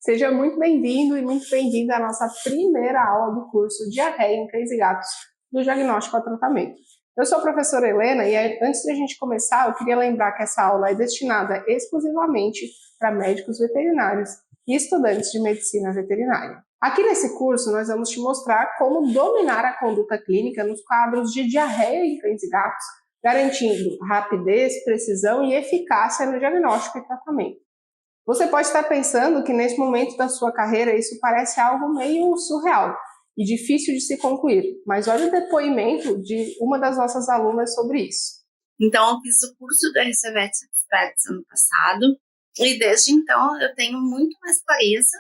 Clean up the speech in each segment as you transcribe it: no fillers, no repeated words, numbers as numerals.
Seja muito bem-vindo e muito bem-vinda à nossa primeira aula do curso Diarreia em Cães e Gatos, do Diagnóstico ao Tratamento. Eu sou a professora Helena e antes de a gente começar, eu queria lembrar que essa aula é destinada exclusivamente para médicos veterinários e estudantes de medicina veterinária. Aqui nesse curso, nós vamos te mostrar como dominar a conduta clínica nos quadros de diarreia em cães e gatos, garantindo rapidez, precisão e eficácia no diagnóstico e tratamento. Você pode estar pensando que nesse momento da sua carreira isso parece algo meio surreal e difícil de se concluir, mas olha o depoimento de uma das nossas alunas sobre isso. Então, eu fiz o curso do RCVET Experts ano passado e desde então eu tenho muito mais clareza,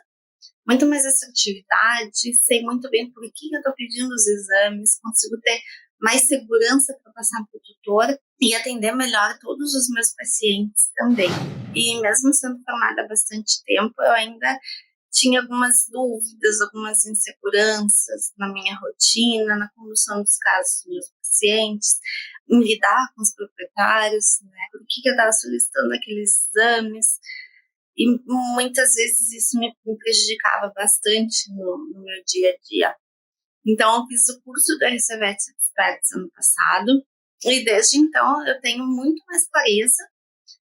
muito mais assertividade, sei muito bem por que eu estou pedindo os exames, consigo ter mais segurança para passar para o tutor e atender melhor todos os meus pacientes também. E mesmo sendo formada há bastante tempo, eu ainda tinha algumas dúvidas, algumas inseguranças na minha rotina, na condução dos casos dos meus pacientes, em lidar com os proprietários, né? Por que eu estava solicitando aqueles exames. E muitas vezes isso me prejudicava bastante no meu dia a dia. Então, eu fiz o curso do RCVET Experts ano passado e desde então eu tenho muito mais clareza,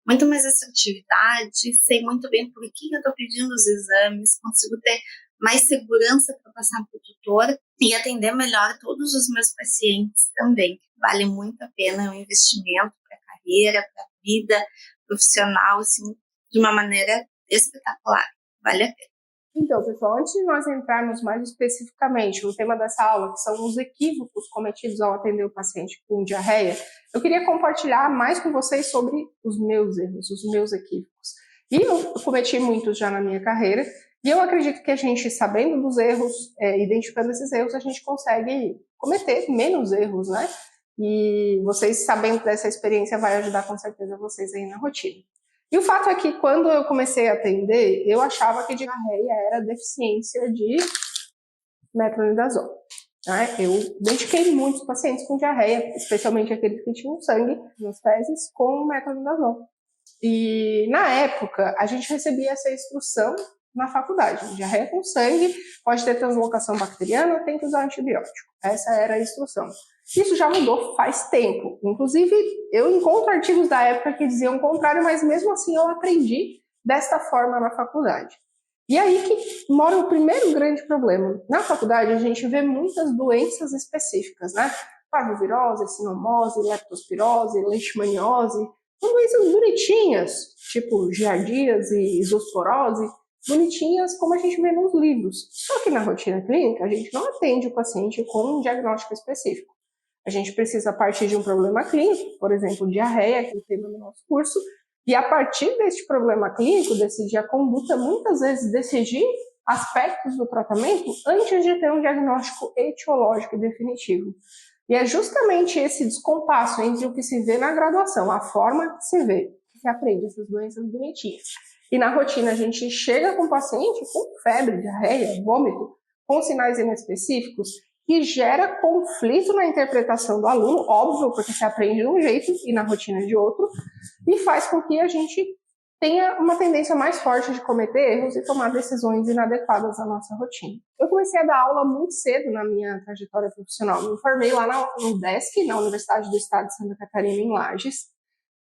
muito mais assertividade, sei muito bem por que eu estou pedindo os exames, consigo ter mais segurança para passar para o tutor e atender melhor todos os meus pacientes também. Vale muito a pena o investimento para a carreira, para a vida profissional, assim, de uma maneira espetacular. Vale a pena. Então, pessoal, antes de nós entrarmos mais especificamente no tema dessa aula, que são os equívocos cometidos ao atender o paciente com diarreia, eu queria compartilhar mais com vocês sobre os meus erros, os meus equívocos. E eu cometi muitos já na minha carreira, e eu acredito que a gente, sabendo dos erros, identificando esses erros, a gente consegue cometer menos erros, né? E vocês sabendo dessa experiência vai ajudar com certeza vocês aí na rotina. E o fato é que quando eu comecei a atender, eu achava que diarreia era deficiência de metronidazol. Né? Eu identifiquei muitos pacientes com diarreia, especialmente aqueles que tinham sangue nas fezes, com metronidazol. E na época, a gente recebia essa instrução na faculdade. Diarreia com sangue, pode ter translocação bacteriana, tem que usar antibiótico. Essa era a instrução. Isso já mudou faz tempo. Inclusive, eu encontro artigos da época que diziam o contrário, mas mesmo assim eu aprendi desta forma na faculdade. E aí que mora o primeiro grande problema. Na faculdade, a gente vê muitas doenças específicas, né? Parvovirose, sinomose, leptospirose, leishmaniose. São doenças bonitinhas, tipo giardíase e isosporose, bonitinhas como a gente vê nos livros. Só que na rotina clínica, a gente não atende o paciente com um diagnóstico específico. A gente precisa partir de um problema clínico, por exemplo, diarreia, que é o tema do nosso curso, e a partir deste problema clínico, decidir a conduta, muitas vezes decidir aspectos do tratamento antes de ter um diagnóstico etiológico e definitivo. E é justamente esse descompasso entre o que se vê na graduação, a forma que se vê, que se aprende essas doenças bonitinhas. E na rotina a gente chega com o paciente com febre, diarreia, vômito, com sinais inespecíficos, que gera conflito na interpretação do aluno, óbvio, porque se aprende de um jeito e na rotina de outro, e faz com que a gente tenha uma tendência mais forte de cometer erros e tomar decisões inadequadas à nossa rotina. Eu comecei a dar aula muito cedo na minha trajetória profissional. Me formei lá no UDESC, na Universidade do Estado de Santa Catarina, em Lages,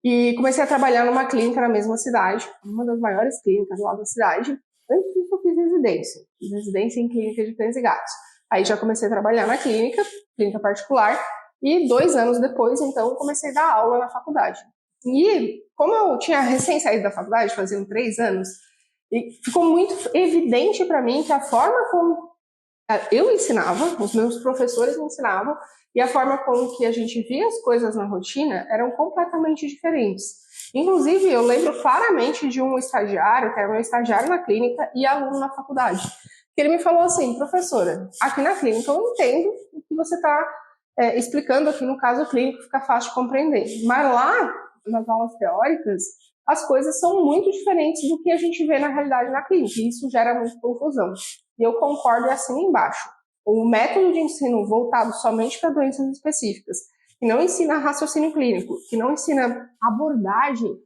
e comecei a trabalhar numa clínica na mesma cidade, uma das maiores clínicas lá da cidade. Antes disso, eu fiz residência em clínica de cães e gatos. Aí já comecei a trabalhar na clínica particular, e 2 anos depois, então, comecei a dar aula na faculdade. E como eu tinha recém saído da faculdade, faziam 3 anos, e ficou muito evidente para mim que a forma como eu ensinava, os meus professores me ensinavam, e a forma como que a gente via as coisas na rotina eram completamente diferentes. Inclusive, eu lembro claramente de um estagiário, que era meu estagiário na clínica e aluno na faculdade, que ele me falou assim: professora, aqui na clínica eu entendo o que você está explicando aqui no caso clínico, fica fácil de compreender. Mas lá, nas aulas teóricas, as coisas são muito diferentes do que a gente vê na realidade na clínica, e isso gera muita confusão. E eu concordo assim embaixo. O método de ensino voltado somente para doenças específicas, que não ensina raciocínio clínico, que não ensina abordagem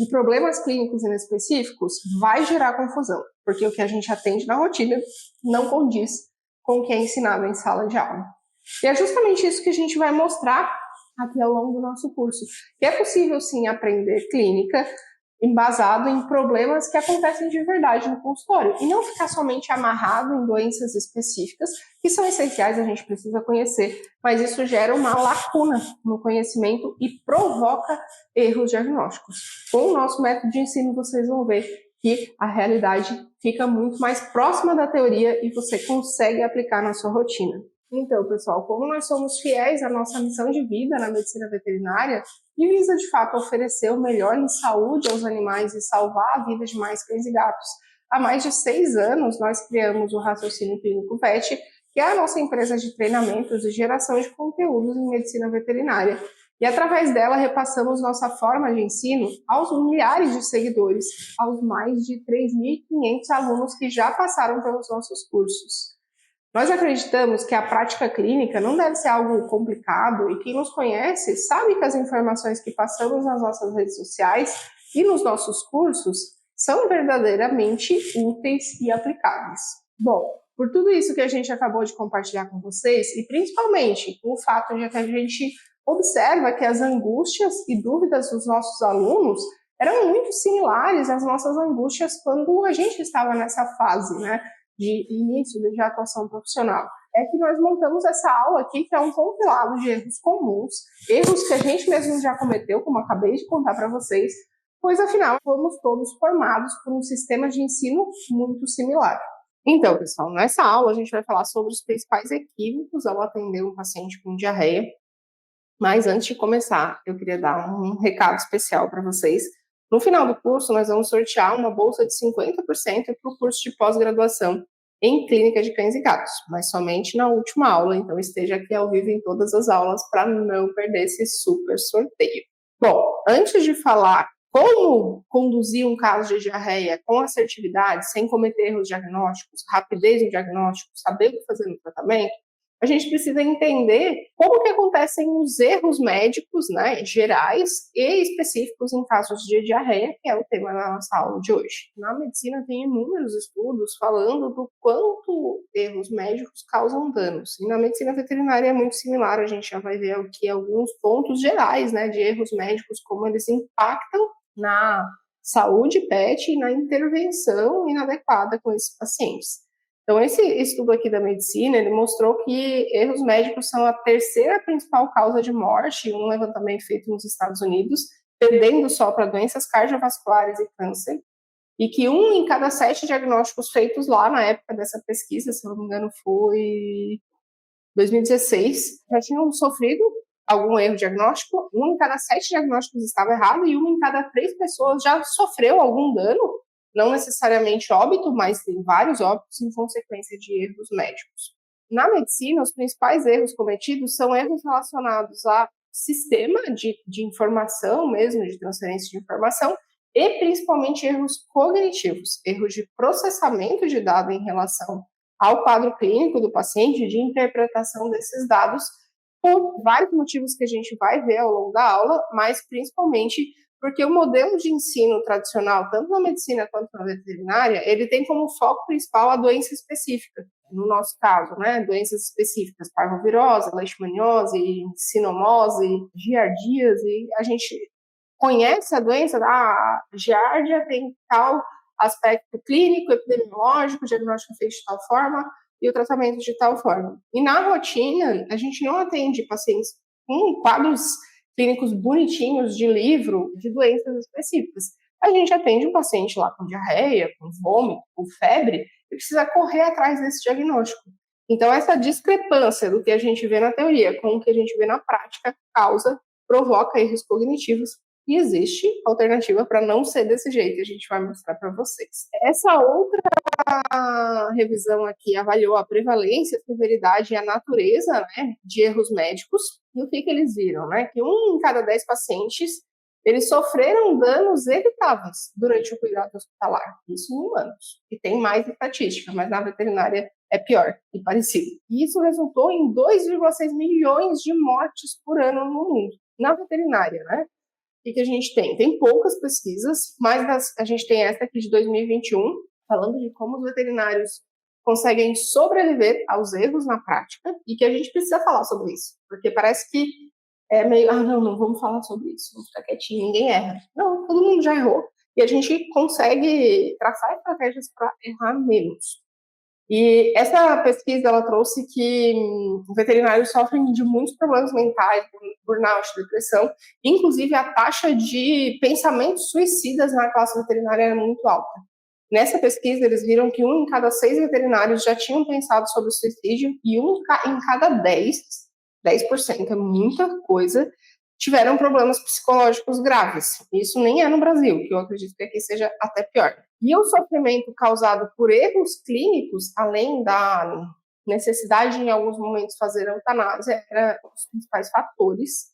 de problemas clínicos inespecíficos, vai gerar confusão, porque o que a gente atende na rotina não condiz com o que é ensinado em sala de aula. E é justamente isso que a gente vai mostrar aqui ao longo do nosso curso, que é possível sim aprender clínica embasado em problemas que acontecem de verdade no consultório e não ficar somente amarrado em doenças específicas que são essenciais, a gente precisa conhecer, mas isso gera uma lacuna no conhecimento e provoca erros diagnósticos. Com o nosso método de ensino, vocês vão ver que a realidade fica muito mais próxima da teoria e você consegue aplicar na sua rotina. Então, pessoal, como nós somos fiéis à nossa missão de vida na medicina veterinária, e visa, de fato, oferecer o melhor em saúde aos animais e salvar a vida de mais cães e gatos, há mais de 6 anos nós criamos o Raciocínio Clínico VET, que é a nossa empresa de treinamentos e geração de conteúdos em medicina veterinária. E através dela repassamos nossa forma de ensino aos milhares de seguidores, aos mais de 3.500 alunos que já passaram pelos nossos cursos. Nós acreditamos que a prática clínica não deve ser algo complicado e quem nos conhece sabe que as informações que passamos nas nossas redes sociais e nos nossos cursos são verdadeiramente úteis e aplicáveis. Bom, por tudo isso que a gente acabou de compartilhar com vocês e principalmente o fato de que a gente observa que as angústias e dúvidas dos nossos alunos eram muito similares às nossas angústias quando a gente estava nessa fase, né? De início de atuação profissional, é que nós montamos essa aula aqui, que é um compilado de erros comuns, erros que a gente mesmo já cometeu, como acabei de contar para vocês, pois afinal fomos todos formados por um sistema de ensino muito similar. Então, pessoal, nessa aula a gente vai falar sobre os principais equívocos ao atender um paciente com diarreia, mas antes de começar, eu queria dar um recado especial para vocês. No final do curso, nós vamos sortear uma bolsa de 50% para o curso de pós-graduação em clínica de cães e gatos, mas somente na última aula, então esteja aqui ao vivo em todas as aulas para não perder esse super sorteio. Bom, antes de falar como conduzir um caso de diarreia com assertividade, sem cometer erros diagnósticos, rapidez no diagnóstico, saber o que fazer no tratamento, a gente precisa entender como que acontecem os erros médicos, né, gerais e específicos em casos de diarreia, que é o tema da nossa aula de hoje. Na medicina tem inúmeros estudos falando do quanto erros médicos causam danos. E na medicina veterinária é muito similar, a gente já vai ver aqui alguns pontos gerais, né, de erros médicos, como eles impactam na saúde pet e na intervenção inadequada com esses pacientes. Então, esse estudo aqui da medicina, ele mostrou que erros médicos são a terceira principal causa de morte em um levantamento feito nos Estados Unidos, perdendo só para doenças cardiovasculares e câncer, e que 1 em cada 7 diagnósticos feitos lá na época dessa pesquisa, se não me engano foi 2016, já tinham sofrido algum erro diagnóstico, 1 em cada 7 diagnósticos estava errado e 1 em cada 3 pessoas já sofreu algum dano, não necessariamente óbito, mas tem vários óbitos em consequência de erros médicos. Na medicina, os principais erros cometidos são erros relacionados a sistema de informação mesmo, de transferência de informação, e principalmente erros cognitivos, erros de processamento de dado em relação ao quadro clínico do paciente, de interpretação desses dados, por vários motivos que a gente vai ver ao longo da aula, mas principalmente porque o modelo de ensino tradicional, tanto na medicina quanto na veterinária, ele tem como foco principal a doença específica. No nosso caso, né, doenças específicas, parvovirose, leishmaniose, sinomose, giardíase, a gente conhece a doença, a giardia tem tal aspecto clínico, epidemiológico, o diagnóstico feito de tal forma e o tratamento de tal forma. E na rotina, a gente não atende pacientes com quadros clínicos bonitinhos de livro de doenças específicas. A gente atende um paciente lá com diarreia, com vômito, com febre, e precisa correr atrás desse diagnóstico. Então, essa discrepância do que a gente vê na teoria com o que a gente vê na prática provoca erros cognitivos e existe alternativa para não ser desse jeito, a gente vai mostrar para vocês. Essa outra revisão aqui avaliou a prevalência, a severidade e a natureza, né, de erros médicos. E o que eles viram? Né? Que 1 em cada 10 pacientes eles sofreram danos evitáveis durante o cuidado hospitalar. Isso em humanos. E tem mais estatística, mas na veterinária é pior e parecido. E isso resultou em 2,6 milhões de mortes por ano no mundo. Na veterinária, né? o que a gente tem? Tem poucas pesquisas, mas a gente tem essa aqui de 2021, falando de como os veterinários conseguem sobreviver aos erros na prática e que a gente precisa falar sobre isso, porque parece que é meio, não vamos falar sobre isso, vamos ficar quietinho, ninguém erra. Não, todo mundo já errou e a gente consegue traçar estratégias para errar menos. E essa pesquisa, ela trouxe que veterinários sofrem de muitos problemas mentais, burnout, depressão, inclusive a taxa de pensamentos suicidas na classe veterinária é muito alta. Nessa pesquisa, eles viram que 1 em cada 6 veterinários já tinham pensado sobre o suicídio e 1 em cada 10% é muita coisa, tiveram problemas psicológicos graves. Isso nem é no Brasil, que eu acredito que aqui seja até pior. E o sofrimento causado por erros clínicos, além da necessidade de, em alguns momentos, fazer eutanásia, eram os principais fatores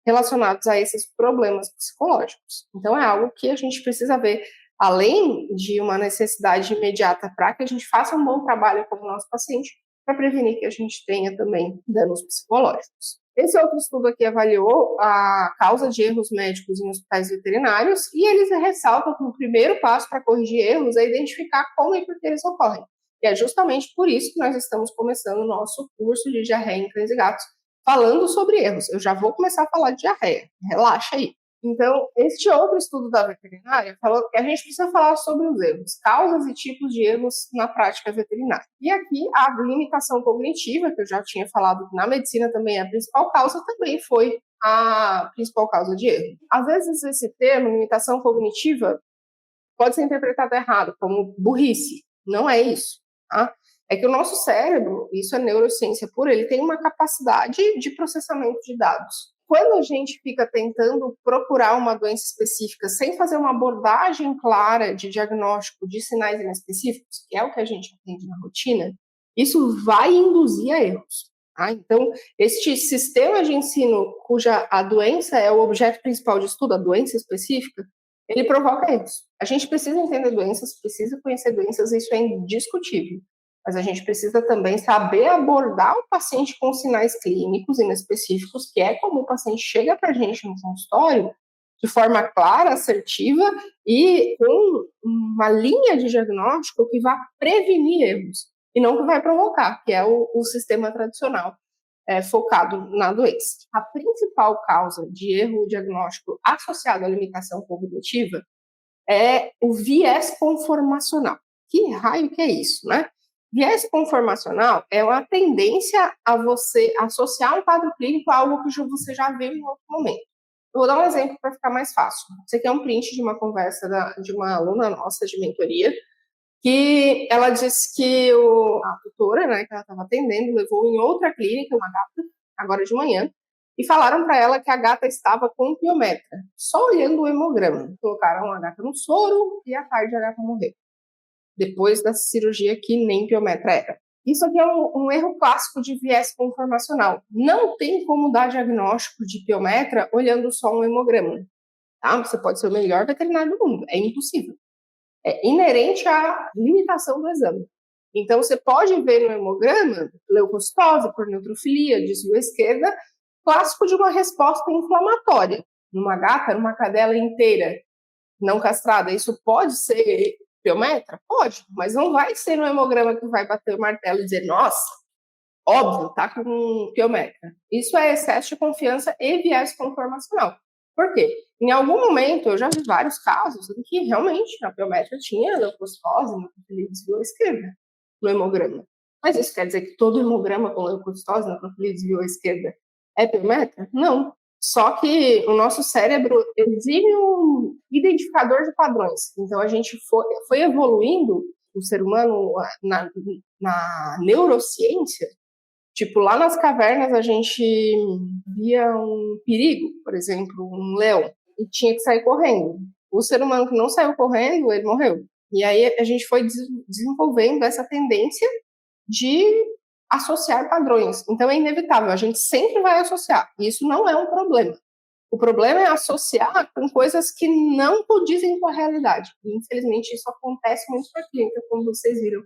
relacionados a esses problemas psicológicos. Então, é algo que a gente precisa ver, além de uma necessidade imediata para que a gente faça um bom trabalho com o nosso paciente, para prevenir que a gente tenha também danos psicológicos. Esse outro estudo aqui avaliou a causa de erros médicos em hospitais veterinários e eles ressaltam que o primeiro passo para corrigir erros é identificar como e por que eles ocorrem. E é justamente por isso que nós estamos começando o nosso curso de diarreia em cães e gatos, falando sobre erros. Eu já vou começar a falar de diarreia, relaxa aí. Então, este outro estudo da veterinária falou que a gente precisa falar sobre os erros, causas e tipos de erros na prática veterinária. E aqui, a limitação cognitiva, que eu já tinha falado que na medicina também é a principal causa, também foi a principal causa de erro. Às vezes, esse termo, limitação cognitiva, pode ser interpretado errado, como burrice. Não é isso, tá? É que o nosso cérebro, isso é neurociência pura, ele tem uma capacidade de processamento de dados. Quando a gente fica tentando procurar uma doença específica sem fazer uma abordagem clara de diagnóstico de sinais inespecíficos, que é o que a gente atende na rotina, isso vai induzir a erros. Tá? Então, este sistema de ensino cuja a doença é o objeto principal de estudo, a doença específica, ele provoca erros. A gente precisa entender doenças, precisa conhecer doenças, isso é indiscutível. Mas a gente precisa também saber abordar o paciente com sinais clínicos inespecíficos, que é como o paciente chega para a gente no consultório, de forma clara, assertiva e com uma linha de diagnóstico que vai prevenir erros, e não que vai provocar, que é o sistema tradicional focado na doença. A principal causa de erro diagnóstico associado à limitação cognitiva é o viés conformacional. Que raio que é isso, né? Viés conformacional é uma tendência a você associar um quadro clínico a algo que você já viu em outro momento. Eu vou dar um exemplo para ficar mais fácil. Esse aqui é um print de uma conversa de uma aluna nossa de mentoria, que ela disse que a tutora, né, que ela estava atendendo, levou em outra clínica uma gata, agora de manhã, e falaram para ela que a gata estava com piometra, só olhando o hemograma. Colocaram a gata no soro e à tarde a gata morreu, depois da cirurgia que nem piometra era. Isso aqui é um erro clássico de viés conformacional. Não tem como dar diagnóstico de piometra olhando só um hemograma. Tá? Você pode ser o melhor veterinário do mundo, é impossível. É inerente à limitação do exame. Então, você pode ver no hemograma leucocitose por neutrofilia, desvio à esquerda, clássico de uma resposta inflamatória. Numa gata, numa cadela inteira não castrada, isso pode ser piometra? Pode, mas não vai ser no hemograma que vai bater o martelo e dizer, nossa, óbvio, tá com piometra. Isso é excesso de confiança e viés conformacional. Por quê? Em algum momento, eu já vi vários casos em que realmente a piometra tinha leucocitose, neutrofilia desvio à esquerda no hemograma. Mas isso quer dizer que todo hemograma com leucocitose, neutrofilia desvio à esquerda é piometra? Não. Só que o nosso cérebro exibe um identificador de padrões. Então, a gente foi evoluindo, o ser humano, na neurociência. Tipo, lá nas cavernas a gente via um perigo, por exemplo, um leão, e tinha que sair correndo. O ser humano que não saiu correndo, ele morreu. E aí a gente foi desenvolvendo essa tendência de associar padrões. Então é inevitável, a gente sempre vai associar. E isso não é um problema. O problema é associar com coisas que não condizem com a realidade. E, infelizmente, isso acontece muito na clínica, como vocês viram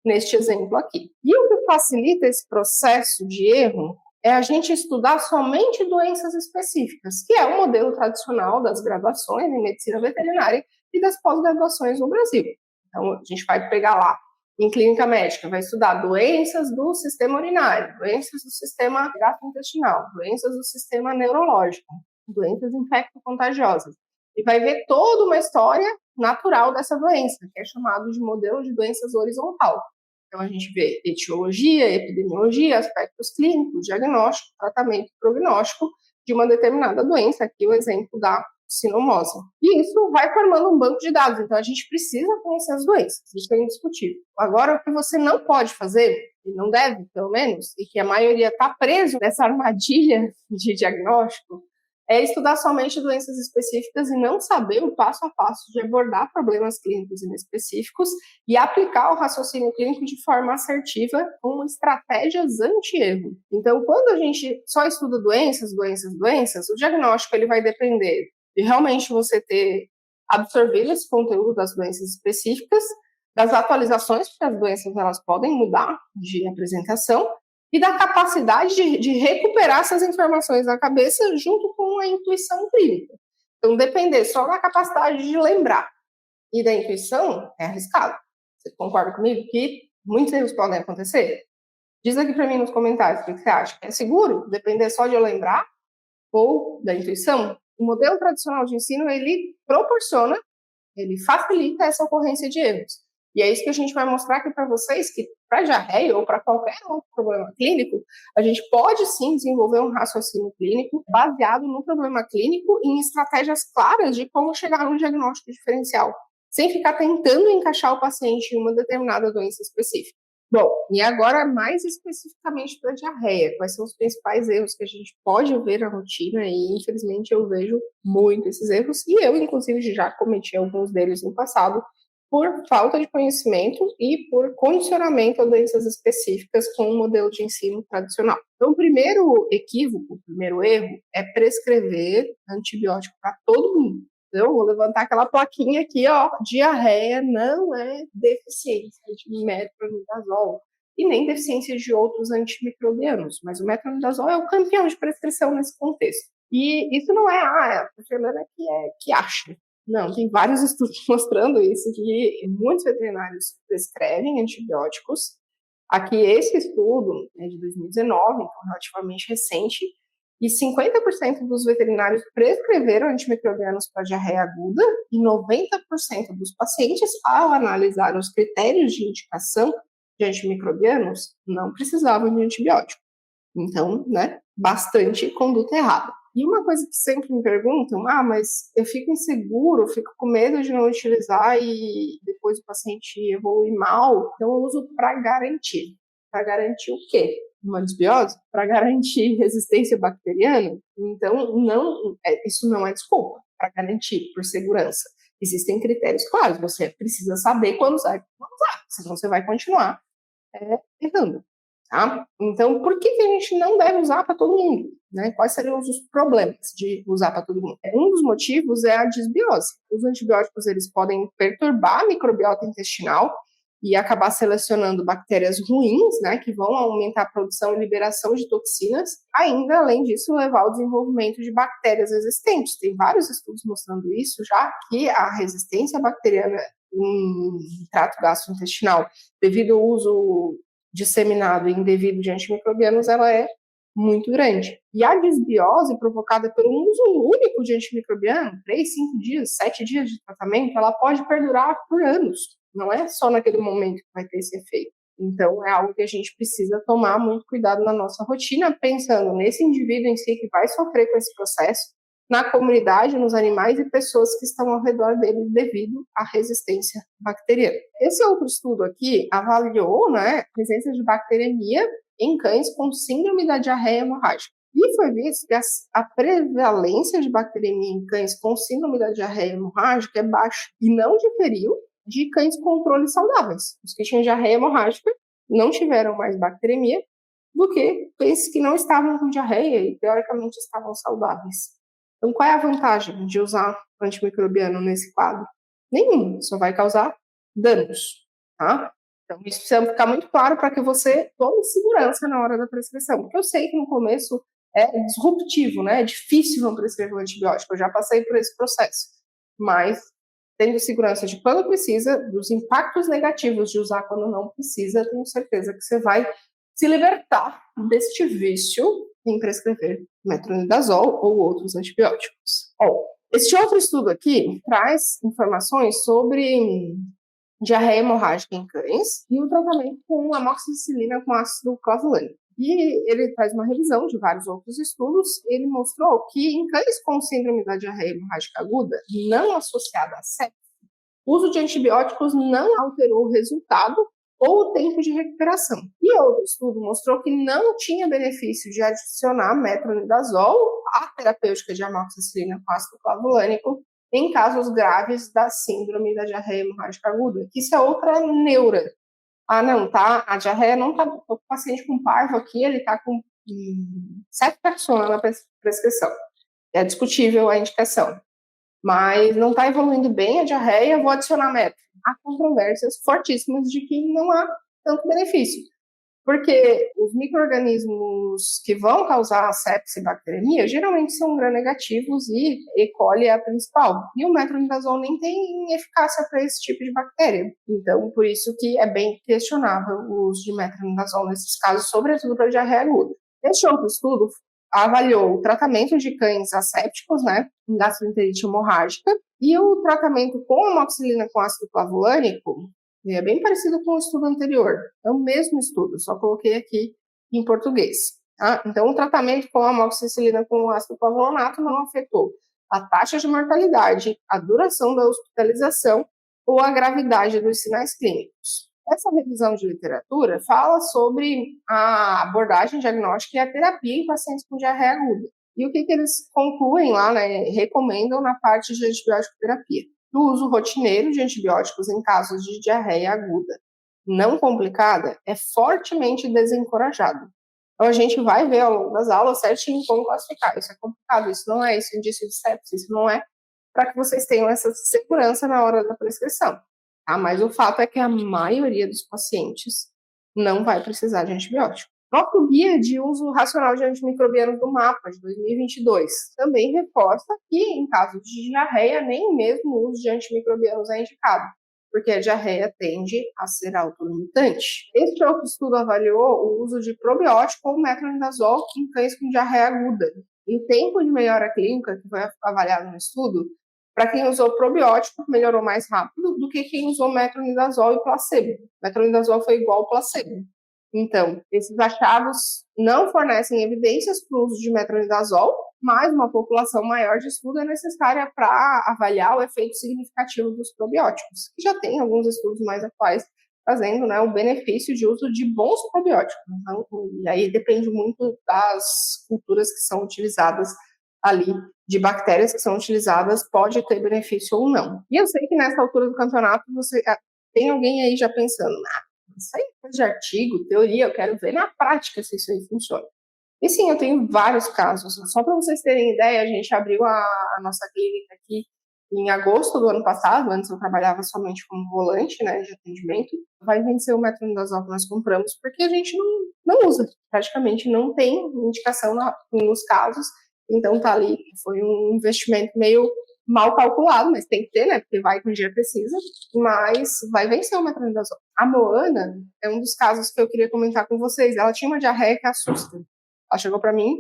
neste exemplo aqui. E o que facilita esse processo de erro é a gente estudar somente doenças específicas, que é o modelo tradicional das graduações em medicina veterinária e das pós-graduações no Brasil. Então, a gente vai pegar lá, em clínica médica, vai estudar doenças do sistema urinário, doenças do sistema gastrointestinal, doenças do sistema neurológico, doenças infecto-contagiosas. E vai ver toda uma história natural dessa doença, que é chamado de modelo de doenças horizontal. Então, a gente vê etiologia, epidemiologia, aspectos clínicos, diagnóstico, tratamento e prognóstico de uma determinada doença, aqui o exemplo da sinomose. E isso vai formando um banco de dados, então a gente precisa conhecer as doenças, isso é indiscutível. Agora, o que você não pode fazer, e não deve, pelo menos, e que a maioria está preso nessa armadilha de diagnóstico, é estudar somente doenças específicas e não saber o passo a passo de abordar problemas clínicos inespecíficos e aplicar o raciocínio clínico de forma assertiva com estratégias anti-erro. Então, quando a gente só estuda doenças, o diagnóstico ele vai depender de realmente você ter absorvido esse conteúdo das doenças específicas, das atualizações, porque as doenças elas podem mudar de apresentação, e da capacidade de recuperar essas informações na cabeça junto com a intuição clínica. Então, depender só da capacidade de lembrar e da intuição é arriscado. Você concorda comigo que muitos erros podem acontecer? Diz aqui para mim nos comentários o que você acha. É seguro depender só de eu lembrar ou da intuição? O modelo tradicional de ensino, ele proporciona, ele facilita essa ocorrência de erros. E é isso que a gente vai mostrar aqui para vocês, que para diarreia ou para qualquer outro problema clínico, a gente pode sim desenvolver um raciocínio clínico baseado no problema clínico e em estratégias claras de como chegar num diagnóstico diferencial, sem ficar tentando encaixar o paciente em uma determinada doença específica. Bom, e agora mais especificamente para a diarreia, quais são os principais erros que a gente pode ver na rotina e infelizmente eu vejo muito esses erros e eu inclusive já cometi alguns deles no passado por falta de conhecimento e por condicionamento a doenças específicas com o modelo de ensino tradicional. Então, o primeiro equívoco, o primeiro erro é prescrever antibiótico para todo mundo. Eu vou levantar aquela plaquinha aqui, ó, diarreia não é deficiência de metronidazol e nem deficiência de outros antimicrobianos, mas o metronidazol é o campeão de prescrição nesse contexto. E isso não é, a Fernanda que acha. Não, tem vários estudos mostrando isso, que muitos veterinários prescrevem antibióticos. Aqui, esse estudo é de 2019, então relativamente recente, e 50% dos veterinários prescreveram antimicrobianos para diarreia aguda e 90% dos pacientes, ao analisar os critérios de indicação de antimicrobianos, não precisavam de antibiótico. Então, né, bastante conduta errada. E uma coisa que sempre me perguntam, mas eu fico inseguro, fico com medo de não utilizar e depois o paciente evoluir mal, então eu uso para garantir. Para garantir o quê? Uma desbiose? Para garantir resistência bacteriana? Então, isso não é desculpa, para garantir, por segurança. Existem critérios claros, você precisa saber quando usar e quando não usar, senão você vai continuar errando. Tá? Então, por que a gente não deve usar para todo mundo? Né? Quais seriam os problemas de usar para todo mundo? Um dos motivos é a disbiose. Os antibióticos eles podem perturbar a microbiota intestinal e acabar selecionando bactérias ruins, né, que vão aumentar a produção e liberação de toxinas, ainda, além disso, levar ao desenvolvimento de bactérias resistentes. Tem vários estudos mostrando isso já, que a resistência bacteriana em trato gastrointestinal, devido ao uso disseminado e indevido de antimicrobianos, ela é muito grande. E a disbiose provocada por um uso único de antimicrobiano, 3, 5 dias, 7 dias de tratamento, ela pode perdurar por anos. Não é só naquele momento que vai ter esse efeito. Então, é algo que a gente precisa tomar muito cuidado na nossa rotina, pensando nesse indivíduo em si que vai sofrer com esse processo, na comunidade, nos animais e pessoas que estão ao redor dele devido à resistência bacteriana. Esse outro estudo aqui avaliou, né, a presença de bacteremia em cães com síndrome da diarreia hemorrágica. E foi visto que a prevalência de bacteremia em cães com síndrome da diarreia hemorrágica é baixa e não diferiu de cães com controle saudáveis. Os que tinham diarreia hemorrágica não tiveram mais bacteremia do que cães que não estavam com diarreia e teoricamente estavam saudáveis. Então, qual é a vantagem de usar antimicrobiano nesse quadro? Nenhum, só vai causar danos, tá? Então, isso precisa ficar muito claro para que você tome segurança na hora da prescrição, porque eu sei que no começo é disruptivo, né? É difícil não prescrever um antibiótico, eu já passei por esse processo, mas tendo segurança de quando precisa, dos impactos negativos de usar quando não precisa, tenho certeza que você vai se libertar deste vício em prescrever metronidazol ou outros antibióticos. Este outro estudo aqui traz informações sobre diarreia hemorrágica em cães e o tratamento com amoxicilina com ácido clavulânico. E ele traz uma revisão de vários outros estudos. Ele mostrou que em cães com síndrome da diarreia hemorrágica aguda, não associada a sepse, o uso de antibióticos não alterou o resultado ou o tempo de recuperação. E outro estudo mostrou que não tinha benefício de adicionar metronidazol à terapêutica de amoxicilina com ácido clavulânico em casos graves da síndrome da diarreia hemorrágica aguda, que isso é outra neura. Não, tá, a diarreia não tá, o paciente com parvo aqui, ele tá com 7 persona na prescrição. É discutível a indicação, mas não está evoluindo bem a diarreia, vou adicionar metro. Há controvérsias fortíssimas de que não há tanto benefício, porque os micro-organismos que vão causar sepse e bacteremia geralmente são gram-negativos e E. coli é a principal. E o metronidazol nem tem eficácia para esse tipo de bactéria. Então, por isso que é bem questionável o uso de metronidazol nesses casos, sobretudo para diarreia aguda. Este outro estudo avaliou o tratamento de cães assépticos, né, em gastroenterite hemorrágica, e o tratamento com amoxicilina com ácido clavulânico é bem parecido com o estudo anterior. É o mesmo estudo, só coloquei aqui em português. Tá? Então, o tratamento com amoxicilina com ácido clavulanato não afetou a taxa de mortalidade, a duração da hospitalização ou a gravidade dos sinais clínicos. Essa revisão de literatura fala sobre a abordagem diagnóstica e a terapia em pacientes com diarreia aguda. E o que eles concluem lá, né, recomendam na parte de antibiótico terapia? O uso rotineiro de antibióticos em casos de diarreia aguda não complicada é fortemente desencorajado. Então, a gente vai ver ao longo das aulas certinho como classificar. Isso é complicado, isso não é isso, indício de sepsis, isso não é, para que vocês tenham essa segurança na hora da prescrição. Tá? Mas o fato é que a maioria dos pacientes não vai precisar de antibiótico. Nosso guia de uso racional de antimicrobianos do MAPA, de 2022, também reforça que, em caso de diarreia, nem mesmo o uso de antimicrobianos é indicado, porque a diarreia tende a ser autolimitante. Este outro estudo avaliou o uso de probiótico ou metronidazol em cães com diarreia aguda. E o tempo de melhora clínica, que foi avaliado no estudo, para quem usou probiótico, melhorou mais rápido do que quem usou metronidazol e placebo. Metronidazol foi igual ao placebo. Então, esses achados não fornecem evidências para o uso de metronidazol, mas uma população maior de estudo é necessária para avaliar o efeito significativo dos probióticos, que já tem alguns estudos mais atuais trazendo, né, o benefício de uso de bons probióticos. Então, e aí depende muito das culturas que são utilizadas ali, de bactérias que são utilizadas, pode ter benefício ou não. E eu sei que nessa altura do campeonato você tem alguém aí já pensando, isso aí é coisa de artigo, teoria, eu quero ver na prática se isso aí funciona. E sim, eu tenho vários casos. Só para vocês terem ideia, a gente abriu a nossa clínica aqui em agosto do ano passado. Antes eu trabalhava somente como volante, né, de atendimento. Vai vencer o metronidazol que nós compramos, porque a gente não usa. Praticamente não tem indicação nos casos. Então tá ali, foi um investimento meio mal calculado, mas tem que ter, né? Porque vai que um dia precisa, mas vai vencer o metronidazol. A Moana é um dos casos que eu queria comentar com vocês. Ela tinha uma diarreia que assusta. Ela chegou para mim,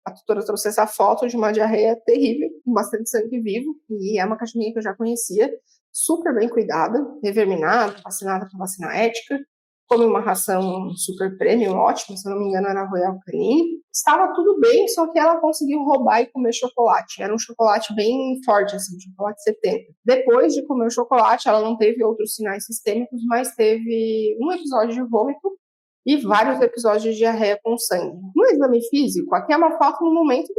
a tutora trouxe essa foto de uma diarreia terrível, com bastante sangue vivo, e é uma cachorrinha que eu já conhecia, super bem cuidada, reverminada, vacinada com vacina ética, come uma ração super premium, ótima, se eu não me engano era Royal Canin. Estava tudo bem, só que ela conseguiu roubar e comer chocolate. Era um chocolate bem forte, assim, chocolate 70. Depois de comer o chocolate, ela não teve outros sinais sistêmicos, mas teve um episódio de vômito e vários episódios de diarreia com sangue. No exame físico, aqui é uma foto no momento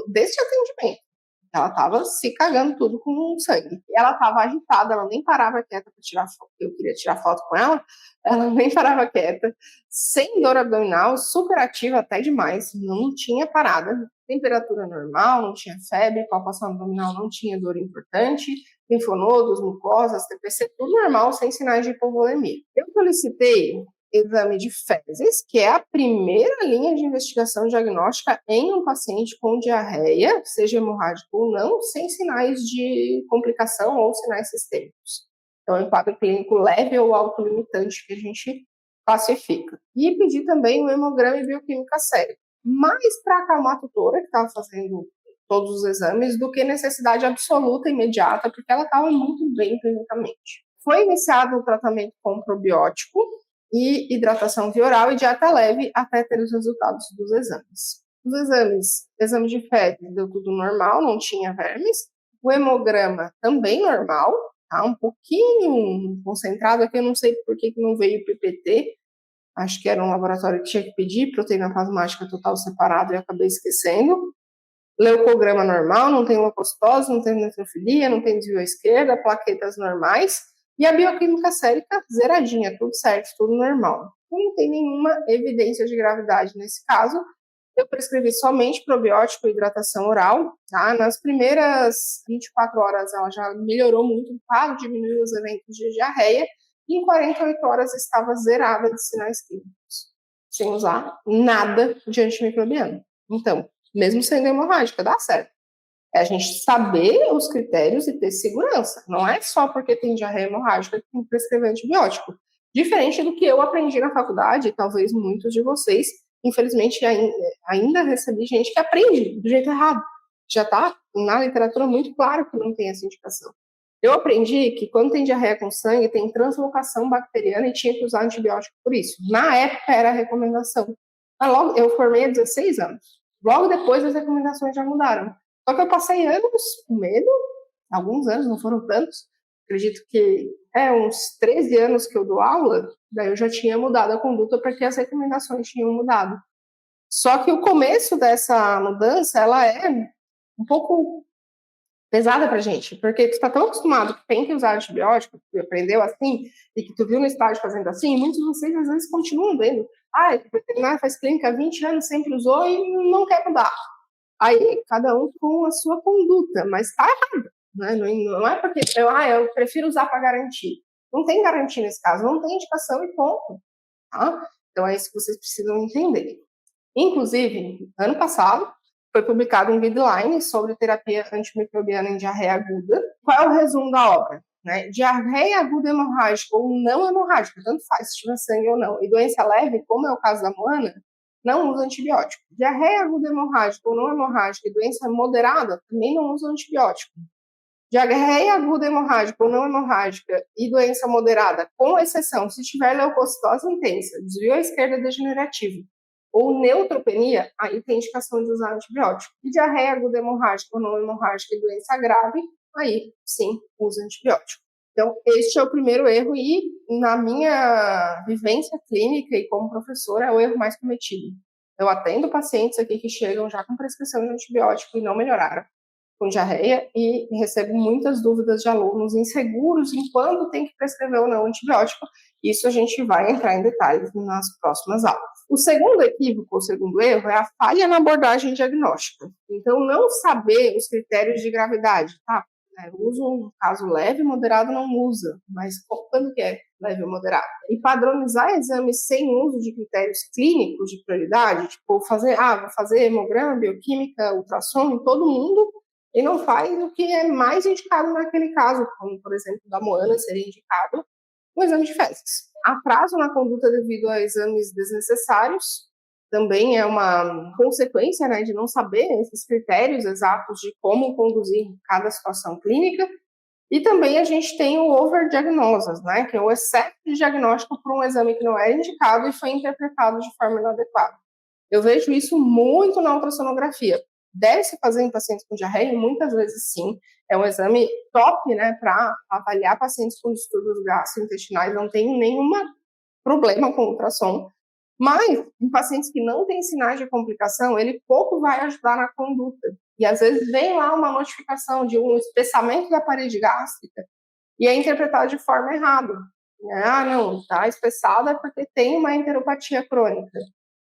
deste atendimento. Ela estava se cagando tudo com sangue. Ela estava agitada, ela nem parava quieta para tirar foto. Eu queria tirar foto com ela, ela nem parava quieta. Sem dor abdominal, super ativa até demais, não tinha parada. Temperatura normal, não tinha febre, palpação abdominal não tinha dor importante, linfonodos, mucosas, TPC, tudo normal, sem sinais de hipovolemia. Eu solicitei exame de fezes, que é a primeira linha de investigação diagnóstica em um paciente com diarreia, seja hemorrágico ou não, sem sinais de complicação ou sinais sistêmicos. Então, é um quadro clínico leve ou autolimitante que a gente classifica. E pedi também o hemograma e bioquímica séria, mais para acalmar a tutora, que estava fazendo todos os exames, do que necessidade absoluta imediata, porque ela estava muito bem clinicamente. Foi iniciado o tratamento com probiótico e hidratação via oral e dieta leve até ter os resultados dos exames. Os exame de fezes deu tudo normal, não tinha vermes. O hemograma também normal, tá? Um pouquinho concentrado aqui, eu não sei por que não veio o PPT, acho que era um laboratório que tinha que pedir, proteína plasmática total separado e acabei esquecendo. Leucograma normal, não tem leucocitose, não tem neutrofilia, não tem desvio à esquerda, plaquetas normais. E a bioquímica sérica zeradinha, tudo certo, tudo normal. Não tem nenhuma evidência de gravidade nesse caso. Eu prescrevi somente probiótico e hidratação oral, tá? Nas primeiras 24 horas ela já melhorou muito, diminuiu os eventos de diarreia, e em 48 horas estava zerada de sinais clínicos, sem usar nada de antimicrobiano. Então, mesmo sendo hemorrágica, dá certo. É a gente saber os critérios e ter segurança. Não é só porque tem diarreia hemorrágica que tem que prescrever antibiótico. Diferente do que eu aprendi na faculdade, e talvez muitos de vocês, infelizmente, ainda recebi gente que aprende do jeito errado. Já está na literatura muito claro que não tem essa indicação. Eu aprendi que quando tem diarreia com sangue, tem translocação bacteriana e tinha que usar antibiótico por isso. Na época era a recomendação. Eu formei há 16 anos. Logo depois as recomendações já mudaram. Só que eu passei anos com medo, alguns anos, não foram tantos. Acredito que uns 13 anos que eu dou aula, daí eu já tinha mudado a conduta porque as recomendações tinham mudado. Só que o começo dessa mudança, ela é um pouco pesada pra gente, porque tu tá tão acostumado que tem que usar antibiótico, que tu aprendeu assim, e que tu viu no estágio fazendo assim, e muitos de vocês às vezes continuam vendo. O veterinário faz clínica há 20 anos, sempre usou e não quer mudar. Aí, cada um com a sua conduta, mas tá errado, né? Não é porque eu prefiro usar para garantir. Não tem garantia nesse caso, não tem indicação e ponto, tá? Então, é isso que vocês precisam entender. Inclusive, ano passado, foi publicado um guideline sobre terapia antimicrobiana em diarreia aguda. Qual é o resumo da obra? Né? Diarreia aguda hemorrágica ou não hemorrágica, tanto faz se tiver sangue ou não, e doença leve, como é o caso da Moana, não usa antibiótico. Diarreia aguda hemorrágica ou não hemorrágica e doença moderada também não usa antibiótico. Diarreia aguda hemorrágica ou não hemorrágica e doença moderada, com exceção se tiver leucocitose intensa, desvio à esquerda degenerativo ou neutropenia, aí tem indicação de usar antibiótico. E diarreia aguda hemorrágica ou não hemorrágica e doença grave, aí sim usa antibiótico. Então, este é o primeiro erro e, na minha vivência clínica e como professora, é o erro mais cometido. Eu atendo pacientes aqui que chegam já com prescrição de antibiótico e não melhoraram com diarreia e recebo muitas dúvidas de alunos inseguros em quando tem que prescrever ou não antibiótico. Isso a gente vai entrar em detalhes nas próximas aulas. O segundo equívoco, o segundo erro, é a falha na abordagem diagnóstica. Então, não saber os critérios de gravidade, tá? Uso um caso leve, moderado não usa, mas quando que é leve ou moderado? E padronizar exames sem uso de critérios clínicos de prioridade, tipo, vou fazer hemograma, bioquímica, ultrassom em todo mundo, e não faz o que é mais indicado naquele caso, como, por exemplo, da Moana seria indicado o exame de fezes. Atraso na conduta devido a exames desnecessários, também é uma consequência, né, de não saber esses critérios exatos de como conduzir cada situação clínica. E também a gente tem o overdiagnosis, né, que é o excesso de diagnóstico por um exame que não era indicado e foi interpretado de forma inadequada. Eu vejo isso muito na ultrassonografia. Deve-se fazer em pacientes com diarreia? Muitas vezes sim. É um exame top, né, para avaliar pacientes com distúrbios gastrointestinais. Não tem nenhum problema com ultrassom. Mas, em pacientes que não têm sinais de complicação, ele pouco vai ajudar na conduta. E, às vezes, vem lá uma notificação de um espessamento da parede gástrica e é interpretado de forma errada. Não, está espessada porque tem uma enteropatia crônica.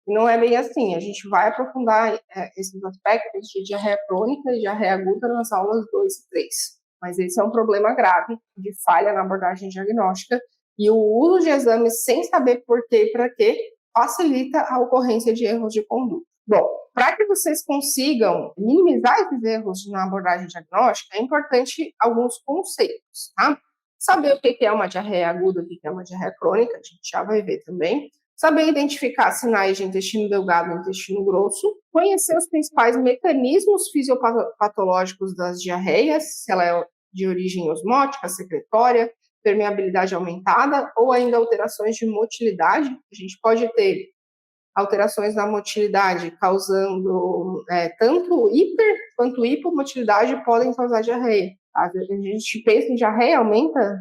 E não é bem assim. A gente vai aprofundar esses aspectos de diarreia crônica e diarreia aguda nas aulas 2 e 3. mas esse é um problema grave de falha na abordagem diagnóstica e o uso de exames sem saber por quê e para quê facilita a ocorrência de erros de conduta. Bom, para que vocês consigam minimizar esses erros na abordagem diagnóstica, é importante alguns conceitos, tá? Saber o que é uma diarreia aguda, o que é uma diarreia crônica, a gente já vai ver também. Saber identificar sinais de intestino delgado e intestino grosso. Conhecer os principais mecanismos fisiopatológicos das diarreias, se ela é de origem osmótica, secretória, permeabilidade aumentada ou ainda alterações de motilidade. A gente pode ter alterações na motilidade causando tanto hiper quanto hipomotilidade podem causar diarreia. A gente pensa em diarreia, aumenta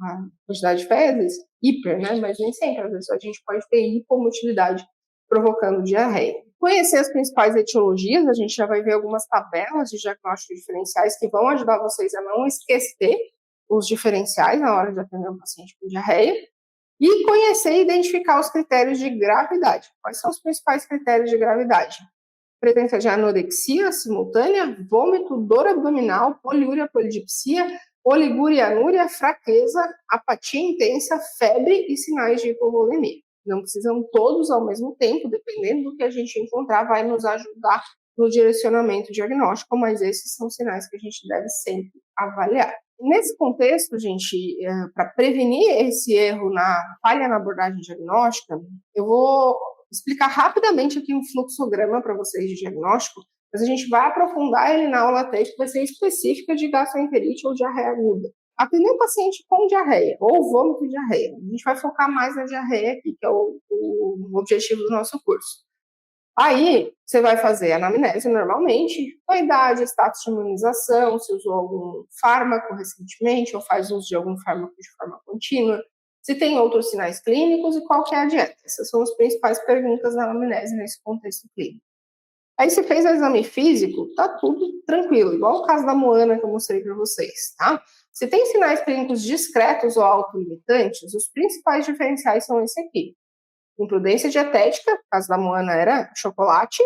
a quantidade de fezes, hiper, né? Mas nem sempre, às vezes a gente pode ter hipomotilidade provocando diarreia. Conhecer as principais etiologias, a gente já vai ver algumas tabelas de diagnóstico diferenciais que vão ajudar vocês a não esquecer os diferenciais na hora de atender um paciente com diarreia. E conhecer e identificar os critérios de gravidade. Quais são os principais critérios de gravidade? Presença de anorexia simultânea, vômito, dor abdominal, poliúria, polidipsia, oliguria, anúria, fraqueza, apatia intensa, febre e sinais de hipovolemia. Não precisam todos ao mesmo tempo, dependendo do que a gente encontrar, vai nos ajudar no direcionamento diagnóstico, mas esses são sinais que a gente deve sempre avaliar. Nesse contexto, gente, para prevenir esse erro na falha na abordagem diagnóstica, eu vou explicar rapidamente aqui um fluxograma para vocês de diagnóstico, mas a gente vai aprofundar ele na aula 3, que vai ser específica de gastroenterite ou diarreia aguda. Atender um paciente com diarreia ou vômito de diarreia, a gente vai focar mais na diarreia aqui, que é o objetivo do nosso curso. Aí, você vai fazer a anamnese normalmente, a idade, status de imunização, se usou algum fármaco recentemente ou faz uso de algum fármaco de forma contínua, se tem outros sinais clínicos e qual que é a dieta. Essas são as principais perguntas da anamnese nesse contexto clínico. Aí, se fez o exame físico, tá tudo tranquilo, igual o caso da Moana que eu mostrei para vocês, tá? Se tem sinais clínicos discretos ou autolimitantes, os principais diferenciais são esse aqui. Imprudência dietética, no caso da Moana era chocolate,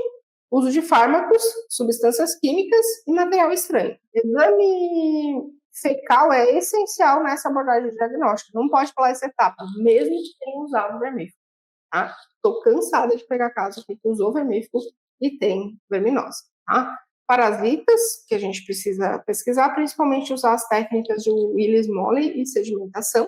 uso de fármacos, substâncias químicas e material estranho. Exame fecal é essencial nessa abordagem diagnóstica, não pode pular essa etapa, mesmo que tenha usado vermífugo. Tá? Estou cansada de pegar caso aqui que usou vermífugo e tem verminose. Tá? Parasitas, que a gente precisa pesquisar, principalmente usar as técnicas de Willis-Mole e sedimentação,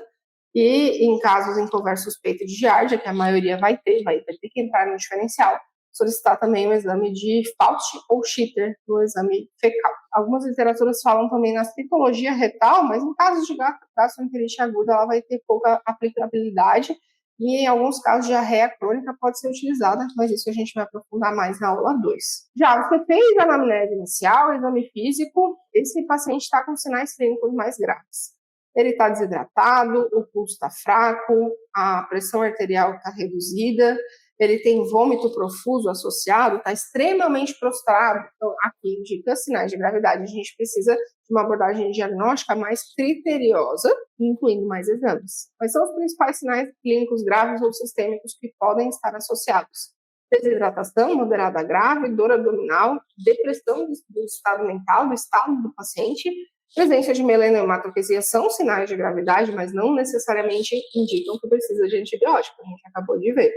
e em casos em que houver suspeita de giardia, que a maioria vai ter que entrar no diferencial, solicitar também o exame de Faust ou Schitter no exame fecal. Algumas literaturas falam também na citologia retal, mas em casos de gastroenterite aguda ela vai ter pouca aplicabilidade e em alguns casos diarreia crônica pode ser utilizada, mas isso a gente vai aprofundar mais na aula 2. Já você fez a anamnese inicial, exame físico, esse paciente está com sinais clínicos mais graves. Ele está desidratado, o pulso está fraco, a pressão arterial está reduzida, ele tem vômito profuso associado, está extremamente prostrado. Então, aqui indica sinais de gravidade. A gente precisa de uma abordagem diagnóstica mais criteriosa, incluindo mais exames. Quais são os principais sinais clínicos graves ou sistêmicos que podem estar associados? Desidratação moderada grave, dor abdominal, depressão do estado mental, do estado do paciente. Presença de melena e hematoquesia são sinais de gravidade, mas não necessariamente indicam que precisa de antibiótico, a gente acabou de ver.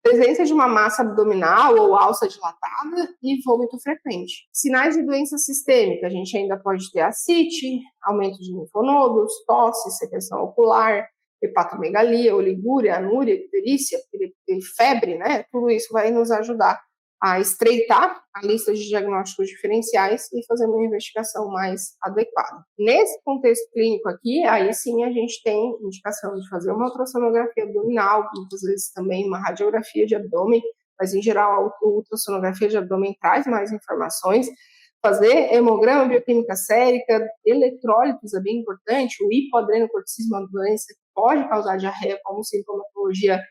Presença de uma massa abdominal ou alça dilatada e vômito frequente. Sinais de doença sistêmica, a gente ainda pode ter ascite, aumento de linfonodos, tosse, secreção ocular, hepatomegalia, oliguria, anúria, icterícia, febre, né? Tudo isso vai nos ajudar a estreitar a lista de diagnósticos diferenciais e fazer uma investigação mais adequada. Nesse contexto clínico aqui, aí sim a gente tem indicação de fazer uma ultrassonografia abdominal, muitas vezes também uma radiografia de abdômen, mas em geral a ultrassonografia de abdômen traz mais informações. Fazer hemograma, bioquímica sérica, eletrólitos é bem importante, o hipoadrenocorticismo é uma doença que pode causar diarreia como sintomatologia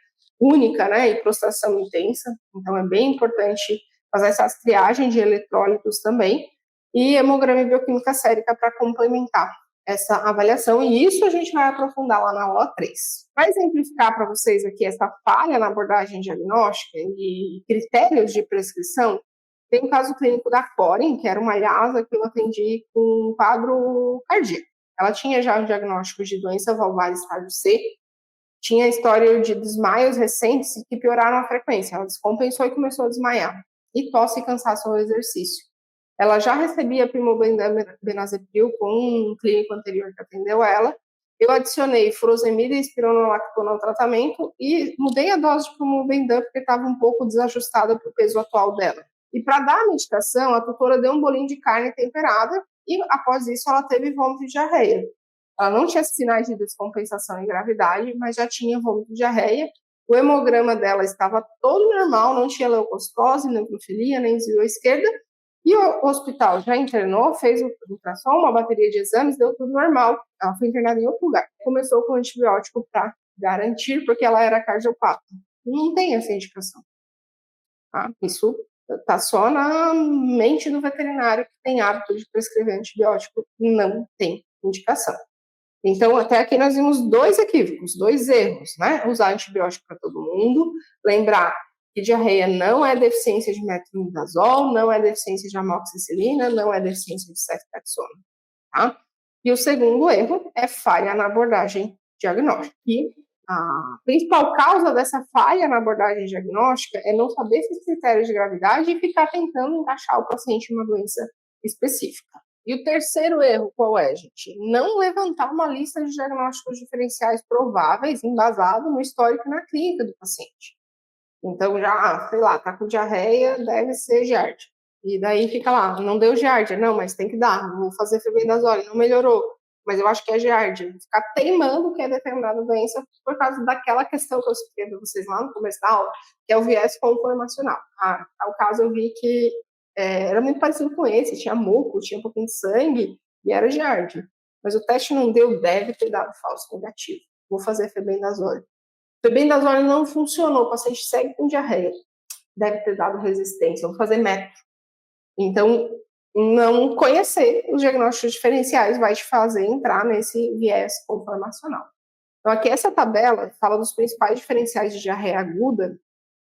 única, né, e prostração intensa, então é bem importante fazer essa triagem de eletrólitos também, e hemograma e bioquímica sérica para complementar essa avaliação, e isso a gente vai aprofundar lá na aula 3. Para exemplificar para vocês aqui essa falha na abordagem diagnóstica e critérios de prescrição, Tem o caso clínico da Corin, que era uma IASA que eu atendi com um quadro cardíaco. Ela tinha já um diagnóstico de doença valvar estágio C, tinha história de desmaios recentes que pioraram a frequência. Ela descompensou e começou a desmaiar. E tosse e cansaço ao exercício. Ela já recebia primobendabenazepil com um clínico anterior que atendeu ela. Eu adicionei furosemida e espironolactona ao tratamento e mudei a dose de primobendan porque estava um pouco desajustada para o peso atual dela. E para dar a medicação, a tutora deu um bolinho de carne temperada e, após isso, ela teve vômito e diarreia. Ela não tinha sinais de descompensação em gravidade, mas já tinha vômito e diarreia. O hemograma dela estava todo normal, não tinha leucocitose, neutrofilia, nem desvio à esquerda. E o hospital já internou, fez o ultrassom, uma bateria de exames, deu tudo normal. Ela foi internada em outro lugar. Começou com antibiótico para garantir, porque ela era cardiopata. Não tem essa indicação. Tá? Isso está só na mente do veterinário que tem hábito de prescrever antibiótico. Não tem indicação. Então, até aqui nós vimos 2 equívocos, 2 erros, né? Usar antibiótico para todo mundo, lembrar que diarreia não é deficiência de metronidazol, não é deficiência de amoxicilina, não é deficiência de ceftriaxona, tá? E o segundo erro é falha na abordagem diagnóstica. E a principal causa dessa falha na abordagem diagnóstica é não saber esses critérios de gravidade e ficar tentando encaixar o paciente em uma doença específica. E o terceiro erro qual é, gente? Não levantar uma lista de diagnósticos diferenciais prováveis, embasado no histórico e na clínica do paciente. Então, já, sei lá, tá com diarreia, deve ser giardia. E daí fica lá, não deu giardia, não, mas tem que dar, vou fazer febendazole, não melhorou, mas eu acho que é giardia. Ficar teimando que é determinada doença por causa daquela questão que eu expliquei para vocês lá no começo da aula, que é o viés conformacional. Ao caso, eu vi que era muito parecido com esse, tinha muco, tinha um pouquinho de sangue, e era giardia. Mas o teste não deu, deve ter dado falso negativo. Vou fazer febendazole. Febendazole não funcionou, o paciente segue com diarreia. Deve ter dado resistência, vou fazer metro. Então, não conhecer os diagnósticos diferenciais vai te fazer entrar nesse viés conformacional. Então, aqui essa tabela fala dos principais diferenciais de diarreia aguda,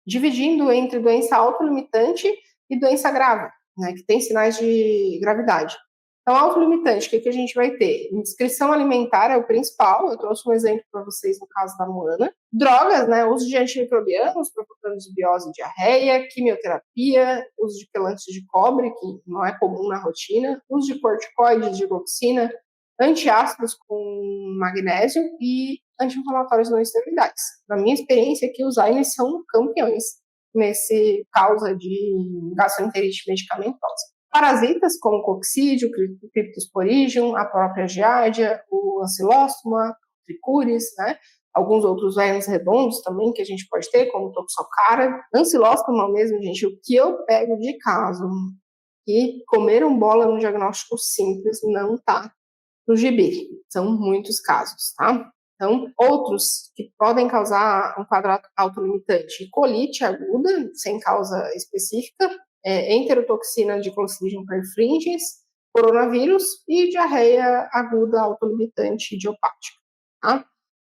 dividindo entre doença autolimitante e doença grave, né, que tem sinais de gravidade. Então, autolimitante, o que a gente vai ter? Indiscrição alimentar é o principal, eu trouxe um exemplo para vocês no caso da Moana. Drogas, né, uso de antimicrobianos, provocando desbiose e diarreia, quimioterapia, uso de quelantes de cobre, que não é comum na rotina, uso de corticoides, de digoxina, antiácidos com magnésio e anti-inflamatórios não esteroidais. Na minha experiência aqui, os AINES são campeões nesse causa de gastroenterite medicamentosa. Parasitas como coccídio, cryptosporidium, a própria giardia, o ancilóstoma, tricuris, né? Alguns outros vermes redondos também que a gente pode ter, como toxocara. Ancilóstoma mesmo, gente, o que eu pego de caso que comeram bola no diagnóstico simples não tá no gibi. São muitos casos, tá? Então, outros que podem causar um quadro autolimitante, colite aguda, sem causa específica, enterotoxina de Clostridium perfringens, coronavírus e diarreia aguda autolimitante idiopática. Tá?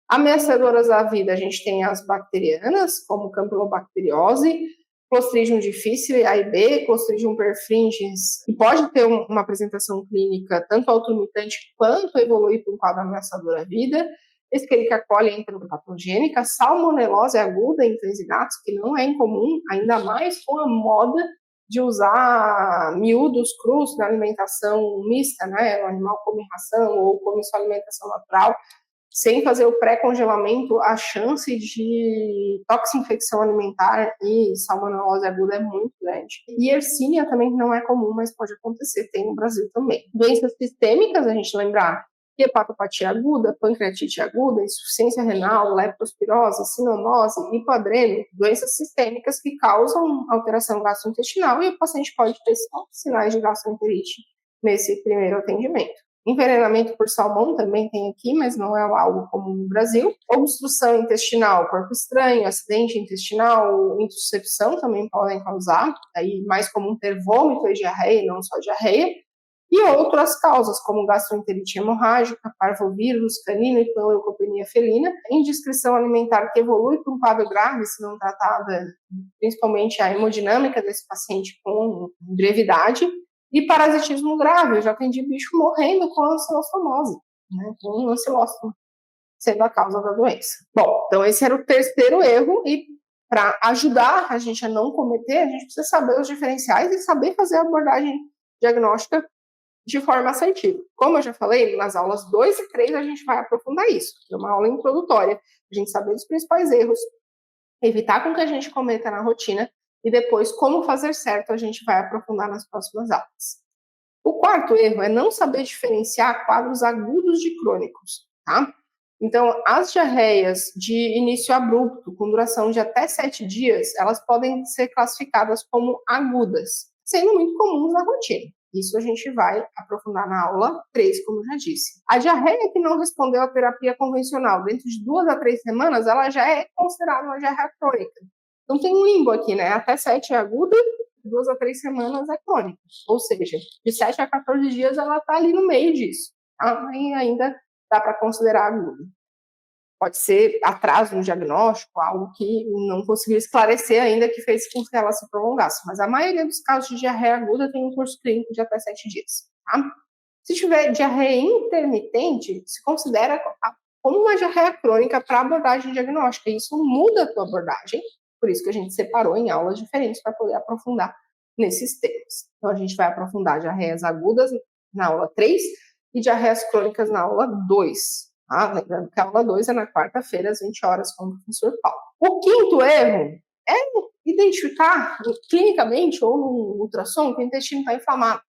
Ameaçadoras da vida, a gente tem as bacterianas, como campylobacteriose, Clostridium difficile, A e B, Clostridium perfringens, que pode ter uma apresentação clínica tanto autolimitante quanto evoluir para um quadro ameaçador à vida, Escherichia coli enteropatogênica, salmonelose aguda em cães e gatos, que não é incomum, ainda mais com a moda de usar miúdos crus na alimentação mista, né? O animal come ração ou come sua alimentação natural, sem fazer o pré-congelamento, a chance de toxinfecção alimentar e salmonelose aguda é muito grande. E Yersinia também não é comum, mas pode acontecer, tem no Brasil também. Doenças sistêmicas, a gente lembrar, hepatopatia aguda, pancreatite aguda, insuficiência renal, leptospirose, sinomose, hipoadreno, doenças sistêmicas que causam alteração gastrointestinal e o paciente pode ter sinais de gastroenterite nesse primeiro atendimento. Envenenamento por salmão também tem aqui, mas não é algo comum no Brasil. Obstrução intestinal, corpo estranho, acidente intestinal, intussuscepção também podem causar. Aí mais comum ter vômito e diarreia, não só diarreia. E outras causas, como gastroenterite hemorrágica, parvovírus canino e panleucopenia felina, indiscrição alimentar que evolui para um quadro grave se não tratada, principalmente a hemodinâmica desse paciente com brevidade, e parasitismo grave. Eu já atendi bicho morrendo com ancilostomose, né, com ancilóstoma sendo a causa da doença. Bom, então esse era o terceiro erro, e para ajudar a gente a não cometer, a gente precisa saber os diferenciais e saber fazer a abordagem diagnóstica de forma assertiva. Como eu já falei, nas aulas 2 e 3 a gente vai aprofundar isso. É uma aula introdutória, a gente saber os principais erros, evitar com que a gente cometa na rotina, e depois como fazer certo a gente vai aprofundar nas próximas aulas. O quarto erro é não saber diferenciar quadros agudos de crônicos, tá? Então, as diarreias de início abrupto, com duração de até 7 dias, elas podem ser classificadas como agudas, sendo muito comuns na rotina. Isso a gente vai aprofundar na aula 3, como eu já disse. A diarreia que não respondeu à terapia convencional dentro de 2 a 3 semanas, ela já é considerada uma diarreia crônica. Então tem um limbo aqui, né? Até 7 é aguda, 2 a 3 semanas é crônica. Ou seja, de 7 a 14 dias ela está ali no meio disso. Tá? E ainda dá para considerar aguda. Pode ser atraso no diagnóstico, algo que não conseguiu esclarecer ainda, que fez com que ela se prolongasse. Mas a maioria dos casos de diarreia aguda tem um curso clínico de até 7 dias. Tá? Se tiver diarreia intermitente, se considera como uma diarreia crônica para abordagem diagnóstica. E isso muda a tua abordagem, por isso que a gente separou em aulas diferentes para poder aprofundar nesses temas. Então, a gente vai aprofundar diarreias agudas na aula 3 e diarreias crônicas na aula 2. Ah, lembrando que a aula 2 é na quarta-feira, às 20 horas, com o professor Paulo. O quinto erro é identificar clinicamente ou no ultrassom que o intestino está inflamado.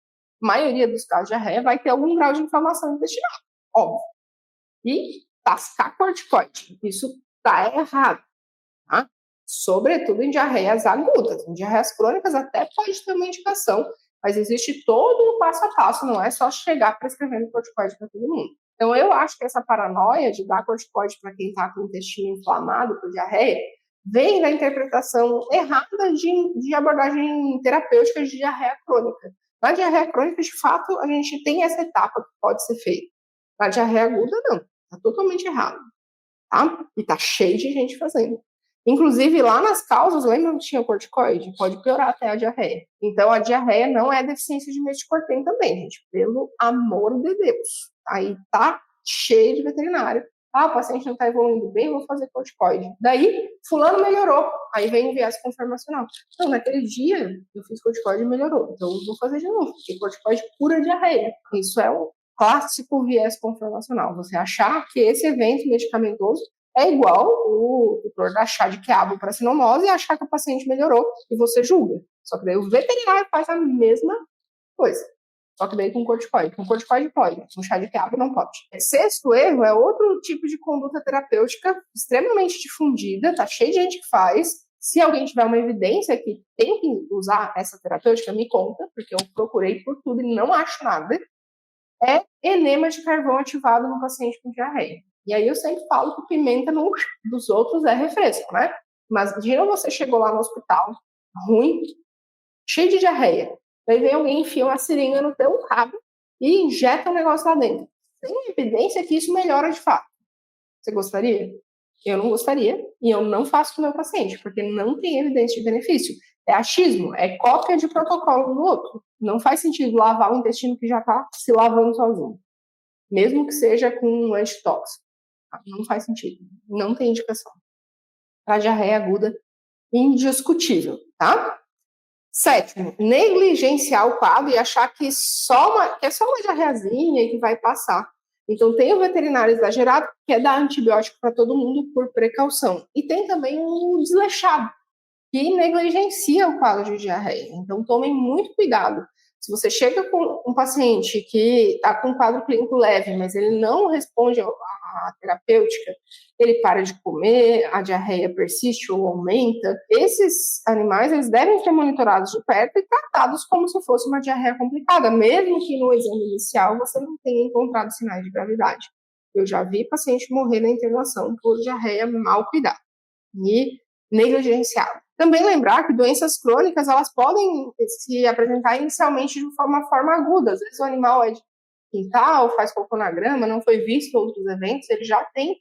A maioria dos casos de diarreia vai ter algum grau de inflamação intestinal, óbvio. E tascar corticoide, isso está errado, tá? Sobretudo em diarreias agudas. Em diarreias crônicas até pode ter uma indicação, mas existe todo um passo a passo, não é só chegar prescrevendo corticoide para todo mundo. Então, eu acho que essa paranoia de dar corticoide para quem está com o intestino inflamado por diarreia vem da interpretação errada de abordagem terapêutica de diarreia crônica. Na diarreia crônica, de fato, a gente tem essa etapa que pode ser feita. Na diarreia aguda, não. Está totalmente errado. Tá? E está cheio de gente fazendo. Inclusive, lá nas causas, lembra que tinha corticoide? Pode piorar até a diarreia. Então, a diarreia não é deficiência de meticortem também, gente. Pelo amor de Deus. Aí tá cheio de veterinário. Ah, o paciente não está evoluindo bem, vou fazer corticoide. Daí, fulano melhorou. Aí vem o viés confirmacional. Então, naquele dia, eu fiz corticoide e melhorou. Então, eu vou fazer de novo, porque corticoide cura diarreia. Isso é um clássico viés confirmacional. Você achar que esse evento medicamentoso é igual o tutor dar chá de quiabo para sinomose e achar que o paciente melhorou e você julga. Só que daí o veterinário faz a mesma coisa. Só que daí com corticoide. Com corticoide pode, com chá de quiabo não pode. Sexto erro é outro tipo de conduta terapêutica extremamente difundida, tá cheio de gente que faz. Se alguém tiver uma evidência que tem que usar essa terapêutica, me conta, porque eu procurei por tudo e não acho nada. É enema de carvão ativado no paciente com diarreia. E aí eu sempre falo que pimenta dos outros é refresco, né? Mas imagina você chegou lá no hospital, ruim, cheio de diarreia. Daí vem alguém, enfia uma seringa no teu rabo e injeta um negócio lá dentro. Tem evidência que isso melhora de fato. Você gostaria? Eu não gostaria e eu não faço com o meu paciente, porque não tem evidência de benefício. É achismo, é cópia de protocolo do outro. Não faz sentido lavar o intestino que já está se lavando sozinho, mesmo que seja com um antitóxico. Não faz sentido, não tem indicação. Para diarreia aguda, indiscutível, tá? Sétimo, negligenciar o quadro e achar que é só uma diarreazinha e que vai passar. Então, tem o veterinário exagerado, que é dar antibiótico para todo mundo por precaução. E tem também o desleixado, que negligencia o quadro de diarreia. Então, tomem muito cuidado. Se você chega com um paciente que está com um quadro clínico leve, mas ele não responde à terapêutica, ele para de comer, a diarreia persiste ou aumenta, esses animais eles devem ser monitorados de perto e tratados como se fosse uma diarreia complicada, mesmo que no exame inicial você não tenha encontrado sinais de gravidade. Eu já vi paciente morrer na internação por diarreia mal cuidada e negligenciada. Também lembrar que doenças crônicas, elas podem se apresentar inicialmente de forma aguda. Às vezes o animal é de quintal, faz cocô na grama, não foi visto em outros eventos, ele já tem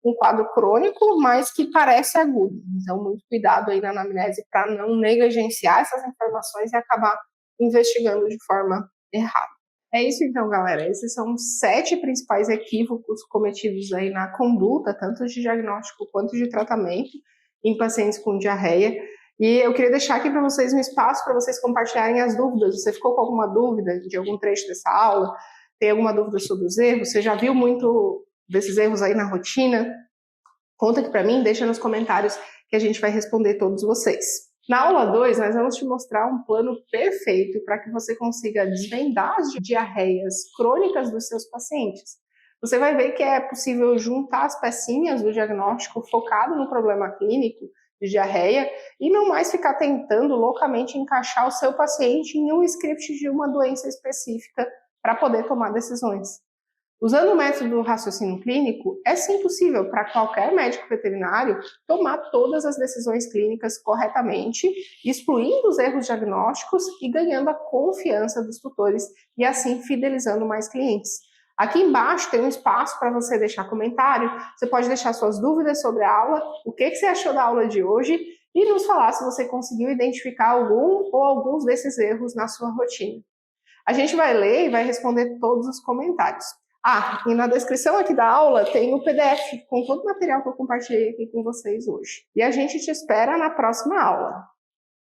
um quadro crônico, mas que parece agudo. Então, muito cuidado aí na anamnese para não negligenciar essas informações e acabar investigando de forma errada. É isso então, galera. Esses são os 7 principais equívocos cometidos aí na conduta, tanto de diagnóstico quanto de tratamento, em pacientes com diarreia. E eu queria deixar aqui para vocês um espaço para vocês compartilharem as dúvidas. Você ficou com alguma dúvida de algum trecho dessa aula? Tem alguma dúvida sobre os erros? Você já viu muito desses erros aí na rotina? Conta aqui para mim, deixa nos comentários que a gente vai responder todos vocês. Na aula 2, nós vamos te mostrar um plano perfeito para que você consiga desvendar as diarreias crônicas dos seus pacientes. Você vai ver que é possível juntar as pecinhas do diagnóstico focado no problema clínico de diarreia e não mais ficar tentando loucamente encaixar o seu paciente em um script de uma doença específica para poder tomar decisões. Usando o método do raciocínio clínico, é sim possível para qualquer médico veterinário tomar todas as decisões clínicas corretamente, excluindo os erros diagnósticos e ganhando a confiança dos tutores e assim fidelizando mais clientes. Aqui embaixo tem um espaço para você deixar comentário, você pode deixar suas dúvidas sobre a aula, o que você achou da aula de hoje e nos falar se você conseguiu identificar algum ou alguns desses erros na sua rotina. A gente vai ler e vai responder todos os comentários. E na descrição aqui da aula tem o PDF com todo o material que eu compartilhei aqui com vocês hoje. E a gente te espera na próxima aula.